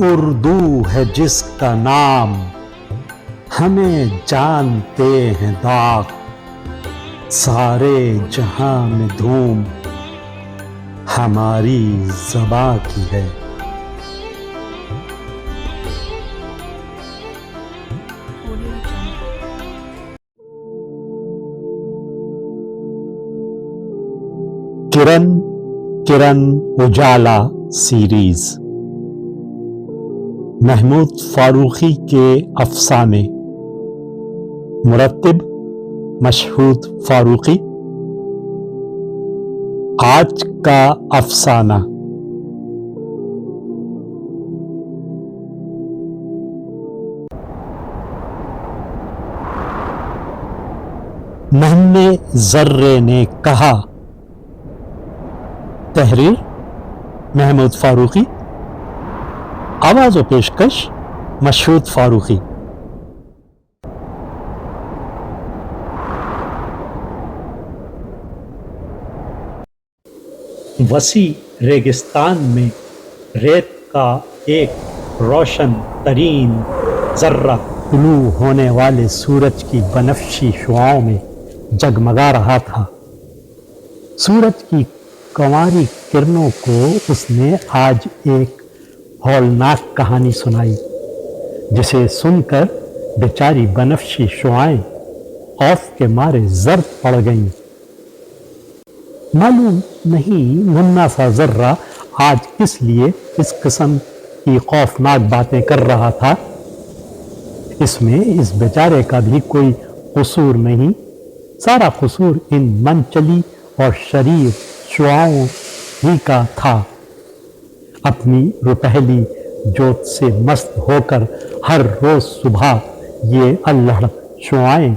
اردو ہے جس کا نام، ہمیں جانتے ہیں داغ، سارے جہاں میں دھوم ہماری زباں کی ہے۔ کرن کرن اجالا سیریز، محمود فاروقی کے افسانے، مرتب مشہود فاروقی۔ آج کا افسانہ، ننھے ذرے نے کہا۔ تحریر محمود فاروقی، آواز و پیشکش مشہود فاروقی۔ وسیع ریگستان میں ریت کا ایک روشن ترین ذرہ طلوع ہونے والے سورج کی بنفشی شعاؤں میں جگمگا رہا تھا۔ سورج کی کنواری کرنوں کو اس نے آج ایک ہولناک کہانی سنائی، جسے سن کر بیچاری بنفشی شعائیں خوف کے مارے زرد پڑ گئیں۔ معلوم نہیں ننھا سا ذرہ آج کس لیے اس قسم کی خوفناک باتیں کر رہا تھا۔ اس میں اس بیچارے کا بھی کوئی قصور نہیں، سارا قصور ان منچلی اور شریر شعاؤں ہی کا تھا۔ اپنی روپہلی جوت سے مست ہو کر ہر روز صبح یہ اللڑ شعائیں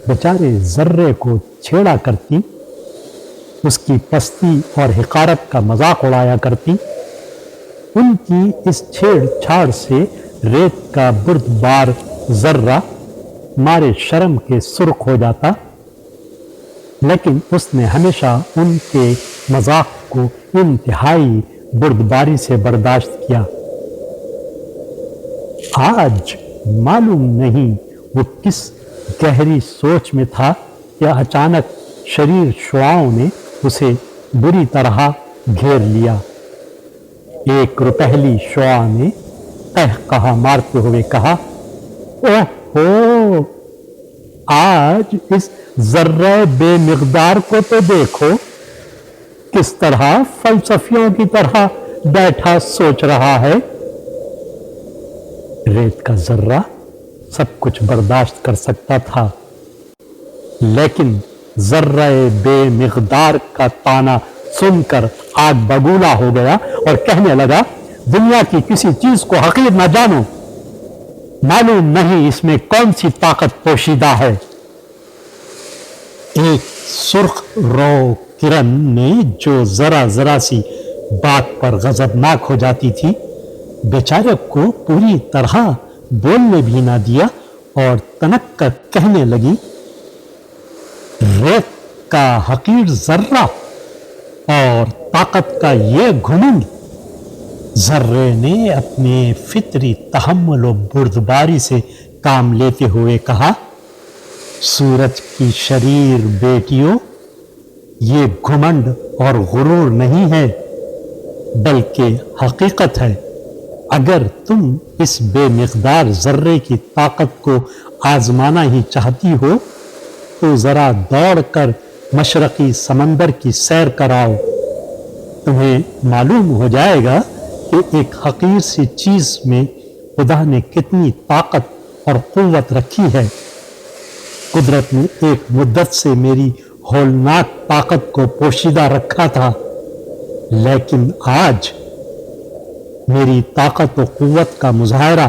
بیچارے ذرے کو چھیڑا کرتی، اس کی پستی اور حقارت کا مذاق اڑایا کرتی۔ ان کی اس چھیڑ چھاڑ سے ریت کا بردبار ذرہ مارے شرم کے سرخ ہو جاتا، لیکن اس نے ہمیشہ ان کے مذاق کو انتہائی بردباری سے برداشت کیا۔ آج معلوم نہیں وہ کس گہری سوچ میں تھا کہ اچانک شریر شعاؤں نے اسے بری طرح گھیر لیا۔ ایک روپہلی شعاع نے قہقہا مارتے ہوئے کہا، اوہ ہو، آج اس ذرہ بے مقدار کو تو دیکھو، کس طرح فلسفیوں کی طرح بیٹھا سوچ رہا ہے۔ ریت کا ذرہ سب کچھ برداشت کر سکتا تھا، لیکن ذرہ بے مقدار کا طعنہ سن کر آگ بگولا ہو گیا اور کہنے لگا، دنیا کی کسی چیز کو حقیر نہ جانو، معلوم نہیں اس میں کون سی طاقت پوشیدہ ہے۔ ایک سرخ رو کرن نے جو ذرا سی بات پر غضبناک ہو جاتی تھی، بیچارے کو پوری طرح بولنے بھی نہ دیا اور تنک کر کہنے لگی، ریت کا حقیر ذرہ اور طاقت کا یہ گھمنڈ۔ ذرے نے اپنے فطری تحمل و بردباری سے کام لیتے ہوئے کہا، سورج کی شریر بیٹیوں، یہ گھمنڈ اور غرور نہیں ہے، بلکہ حقیقت ہے۔ اگر تم اس بے مقدار ذرے کی طاقت کو آزمانا ہی چاہتی ہو تو ذرا دوڑ کر مشرقی سمندر کی سیر کراؤ، تمہیں معلوم ہو جائے گا کہ ایک حقیر سی چیز میں خدا نے کتنی طاقت اور قوت رکھی ہے۔ قدرت نے ایک مدت سے میری ہولناک طاقت کو پوشیدہ رکھا تھا، لیکن آج میری طاقت و قوت کا مظاہرہ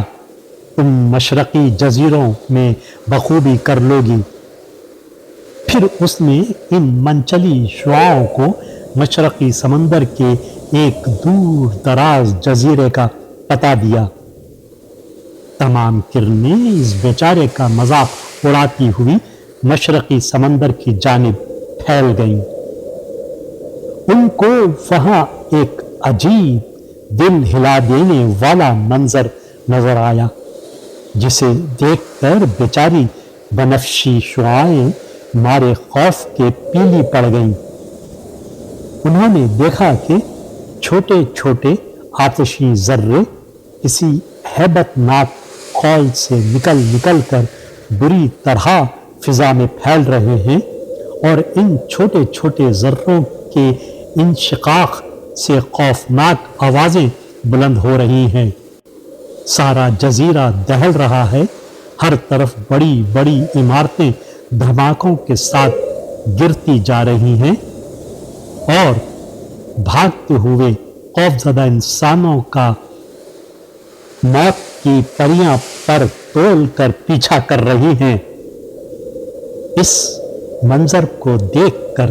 تم مشرقی جزیروں میں بخوبی کر لو گی۔ پھر اس نے ان منچلی شعاؤں کو مشرقی سمندر کے ایک دور دراز جزیرے کا پتہ دیا۔ تمام کرنیں اس بیچارے کا مذاق اڑاتی ہوئی مشرقی سمندر کی جانب پھیل گئیں۔ ان کو وہاں ایک عجیب دل ہلا دینے والا منظر نظر آیا، جسے دیکھ کر بیچاری بنفشی شعاعیں مارے خوف کے پیلی پڑ گئیں۔ انہوں نے دیکھا کہ چھوٹے چھوٹے آتشی ذرے کسی ہیبت ناک قول سے نکل نکل کر بری طرح فضا میں پھیل رہے ہیں، اور ان چھوٹے چھوٹے ذروں کے انشقاق سے خوفناک آوازیں بلند ہو رہی ہیں۔ سارا جزیرہ دہل رہا ہے، ہر طرف بڑی بڑی عمارتیں دھماکوں کے ساتھ گرتی جا رہی ہیں، اور بھاگتے ہوئے خوفزدہ انسانوں کا موت کی پریاں پر تول کر پیچھا کر رہی ہیں۔ اس منظر کو دیکھ کر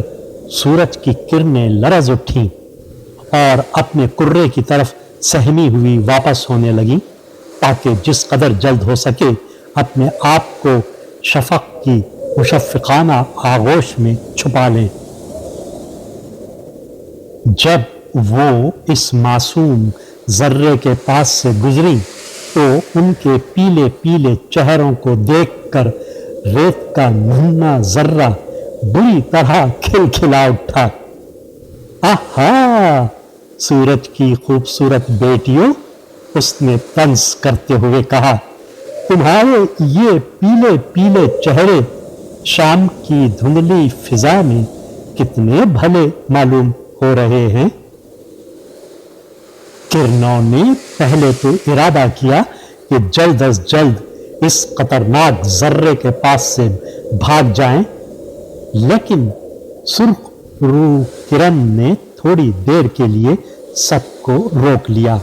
سورج کی کرنیں لرز اٹھیں اور اپنے کرے کی طرف سہمی ہوئی واپس ہونے لگیں، تاکہ جس قدر جلد ہو سکے اپنے آپ کو شفق کی مشفقانہ آغوش میں چھپا لیں۔ جب وہ اس معصوم ذرے کے پاس سے گزری تو ان کے پیلے پیلے چہروں کو دیکھ کر ریت کا ننھا ذرہ بری طرح کھلکھلا اٹھا۔ آہا! سورج کی خوبصورت بیٹیوں، اس نے طنز کرتے ہوئے کہا، تمہارے یہ پیلے پیلے چہرے شام کی دھندلی فضا میں کتنے بھلے معلوم ہو رہے ہیں۔ کرنوں نے پہلے تو ارادہ کیا کہ جلد از جلد اس خطرناک ذرے کے پاس سے بھاگ جائیں، لیکن سرخ روح کرن نے تھوڑی دیر کے لیے سب کو روک لیا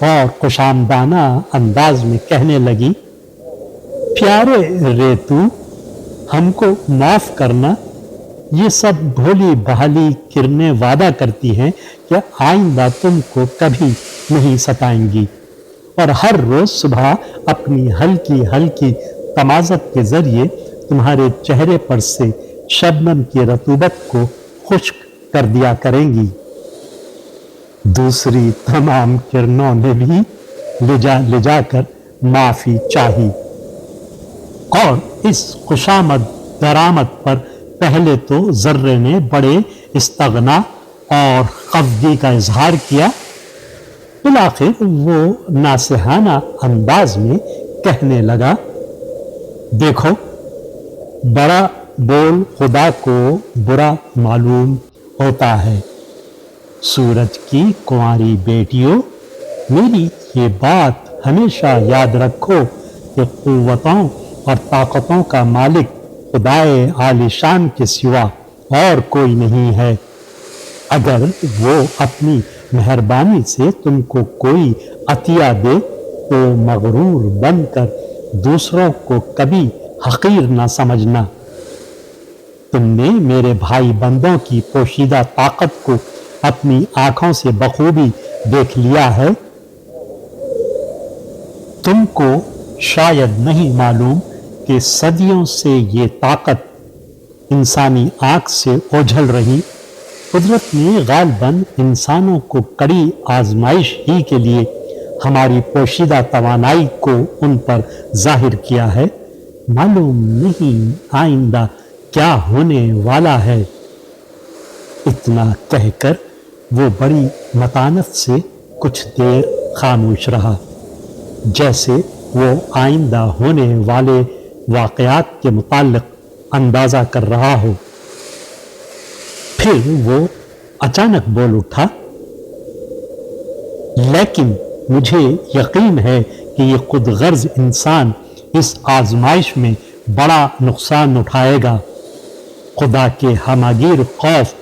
اور خوشامدانہ انداز میں کہنے لگی، پیارے ریتو، ہم کو معاف کرنا، یہ سب بھولی بھالی کرنیں وعدہ کرتی ہیں کہ آئندہ تم کو کبھی نہیں ستائیں گی، اور ہر روز صبح اپنی ہلکی ہلکی تمازت کے ذریعے تمہارے چہرے پر سے شبنم کی رطوبت کو خشک کر دیا کریں گی۔ دوسری تمام کرنوں نے بھی لجا کر معافی چاہی، اور اس خوشامد درآمد پر پہلے تو ذرے نے بڑے استغنا اور خفگی کا اظہار کیا، بالآخر وہ ناصحانہ انداز میں کہنے لگا، دیکھو، بڑا بول خدا کو برا معلوم ہوتا ہے۔ سورج کی کنواری بیٹیوں، میری یہ بات ہمیشہ یاد رکھو کہ قوتوں اور طاقتوں کا مالک خدائے عالی شان کے سوا اور کوئی نہیں ہے۔ اگر وہ اپنی مہربانی سے تم کو کوئی عطیہ دے تو مغرور بن کر دوسروں کو کبھی حقیر نہ سمجھنا۔ تم نے میرے بھائی بندوں کی پوشیدہ طاقت کو اپنی آنکھوں سے بخوبی دیکھ لیا ہے۔ تم کو شاید نہیں معلوم کہ صدیوں سے یہ طاقت انسانی آنکھ سے اوجھل رہی، قدرت نے غالباً انسانوں کو کڑی آزمائش ہی کے لیے ہماری پوشیدہ توانائی کو ان پر ظاہر کیا ہے۔ معلوم نہیں آئندہ کیا ہونے والا ہے۔ اتنا کہہ کر وہ بڑی متانت سے کچھ دیر خاموش رہا، جیسے وہ آئندہ ہونے والے واقعات کے متعلق اندازہ کر رہا ہو۔ پھر وہ اچانک بول اٹھا، لیکن مجھے یقین ہے کہ یہ خود غرض انسان اس آزمائش میں بڑا نقصان اٹھائے گا۔ خدا کے ہماگیر خوف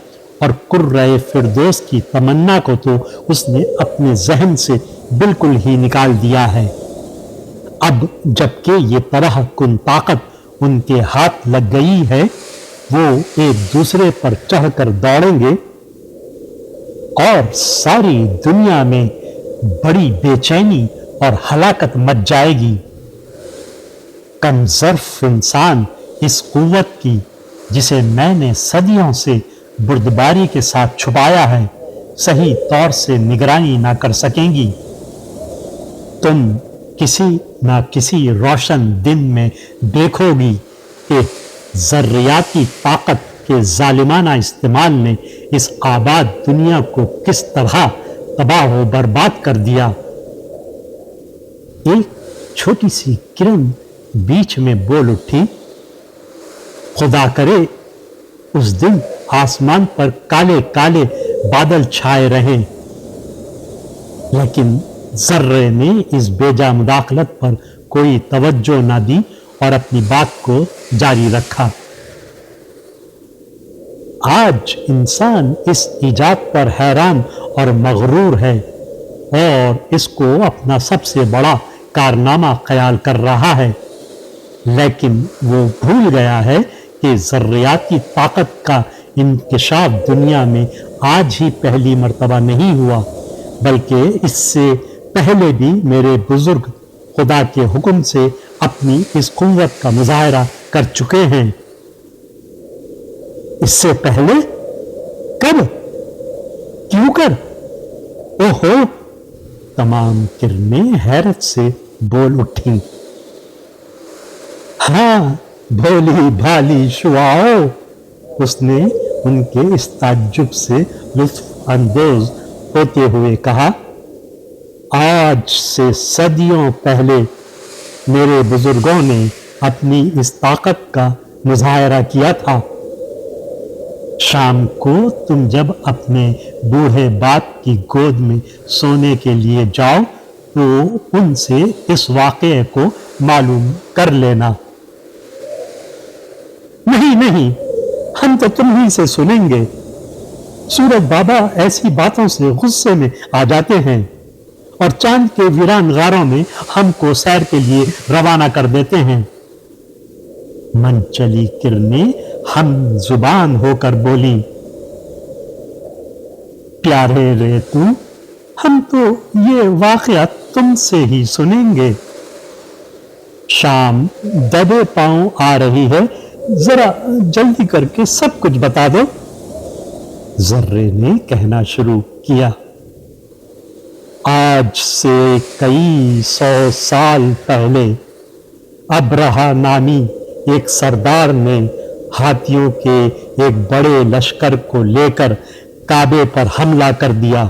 اور کرۂ فردوس کی تمنا کو تو اس نے اپنے ذہن سے بالکل ہی نکال دیا ہے۔ اب جبکہ یہ طرح کن طاقت ان کے ہاتھ لگ گئی ہے، وہ ایک دوسرے پر چڑھ کر دوڑیں گے اور ساری دنیا میں بڑی بے چینی اور ہلاکت مچ جائے گی۔ کم ظرف انسان اس قوت کی جسے میں نے صدیوں سے بردباری کے ساتھ چھپایا ہے، صحیح طور سے نگرانی نہ کر سکیں گی۔ تم کسی نہ کسی روشن دن میں دیکھو گی کہ ذریاتی طاقت کے ظالمانہ استعمال نے اس آباد دنیا کو کس طرح تباہ و برباد کر دیا۔ ایک چھوٹی سی کرن بیچ میں بول اٹھی، خدا کرے اس دن آسمان پر کالے کالے بادل چھائے رہیں۔ لیکن ذرے نے اس بیجا مداخلت پر کوئی توجہ نہ دی اور اپنی بات کو جاری رکھا۔ آج انسان اس ایجاد پر حیران اور مغرور ہے اور اس کو اپنا سب سے بڑا کارنامہ خیال کر رہا ہے، لیکن وہ بھول گیا ہے کہ ذریاتی طاقت کا انکشاف دنیا میں آج ہی پہلی مرتبہ نہیں ہوا، بلکہ اس سے پہلے بھی میرے بزرگ خدا کے حکم سے اپنی اس قوت کا مظاہرہ کر چکے ہیں۔ اس سے پہلے؟ کب؟ کیوں کر؟ اوہو! تمام کرنیں حیرت سے بول اٹھیں۔ ہاں بھولی بھالی شعاؤ، اس نے ان کے اس تعجب سے لطف اندوز ہوتے ہوئے کہا، آج سے صدیوں پہلے میرے بزرگوں نے اپنی اس طاقت کا مظاہرہ کیا تھا۔ شام کو تم جب اپنے بوڑھے باپ کی گود میں سونے کے لیے جاؤ تو ان سے اس واقعے کو معلوم کر لینا۔ نہیں، ہم تو تم ہی سے سنیں گے۔ سورج بابا ایسی باتوں سے غصے میں آ جاتے ہیں اور چاند کے ویران غاروں میں ہم کو سیر کے لیے روانہ کر دیتے ہیں۔ من چلی کرنیں ہم زبان ہو کر بولی، پیارے ریتو، ہم تو یہ واقعہ تم سے ہی سنیں گے۔ شام دبے پاؤں آ رہی ہے، ذرا جلدی کر کے سب کچھ بتا دو۔ ذرے نے کہنا شروع کیا، آج سے کئی 100 سال پہلے ابرہا نامی ایک سردار نے ہاتھیوں کے ایک بڑے لشکر کو لے کر کعبے پر حملہ کر دیا۔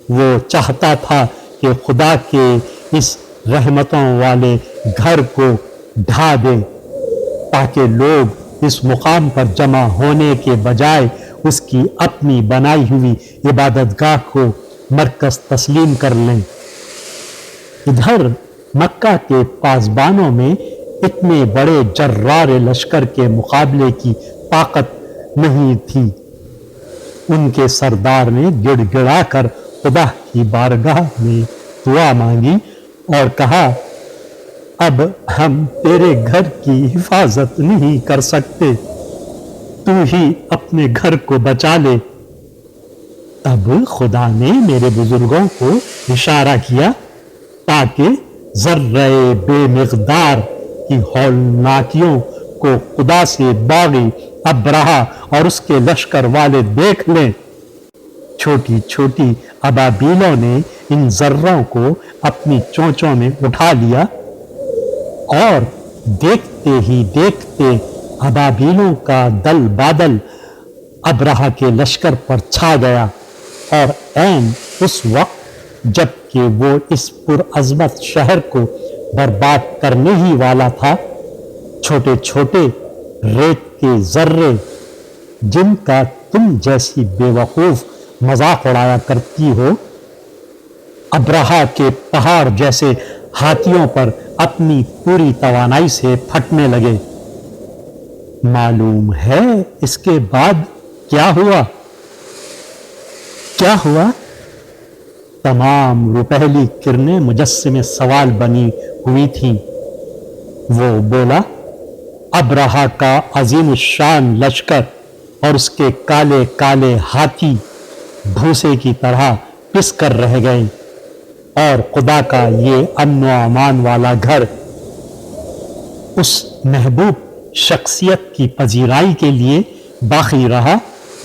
وہ چاہتا تھا کہ خدا کے اس رحمتوں والے گھر کو ڈھا دے تاکہ لوگ اس مقام پر جمع ہونے کے بجائے اس کی اپنی بنائی ہوئی عبادت گاہ کو مرکز تسلیم کر لیں۔ ادھر مکہ کے پاسبانوں میں اتنے بڑے جرار لشکر کے مقابلے کی طاقت نہیں تھی۔ ان کے سردار نے گڑ گڑا کر خدا کی بارگاہ میں دعا مانگی اور کہا، اب ہم تیرے گھر کی حفاظت نہیں کر سکتے، تو ہی اپنے گھر کو بچا لے۔ تب خدا نے میرے بزرگوں کو اشارہ کیا تاکہ ذرہ بے مقدار کی ہولناکیوں کو خدا سے باغی ابرہا اور اس کے لشکر والے دیکھ لیں۔ چھوٹی چھوٹی ابابیلوں نے ان ذروں کو اپنی چونچوں میں اٹھا لیا اور دیکھتے ہی دیکھتے ابابیلوں کا دل بادل ابرہا کے لشکر پر چھا گیا، اور عین اس وقت جب کہ وہ اس پرعظمت شہر کو برباد کرنے ہی والا تھا، چھوٹے چھوٹے ریت کے ذرے جن کا تم جیسی بے وقوف مذاق اڑایا کرتی ہو، ابرہا کے پہاڑ جیسے ہاتھیوں پر اپنی پوری توانائی سے پھٹنے لگے۔ معلوم ہے اس کے بعد کیا ہوا؟ کیا ہوا؟ تمام روپہلی کرنیں مجسم سوال بنی ہوئی تھیں۔ وہ بولا، ابرہا کا عظیم الشان لشکر اور اس کے کالے کالے ہاتھی بھوسے کی طرح پس کر رہ گئے، اور خدا کا یہ امن و امان والا گھر اس محبوب شخصیت کی پذیرائی کے لیے باقی رہا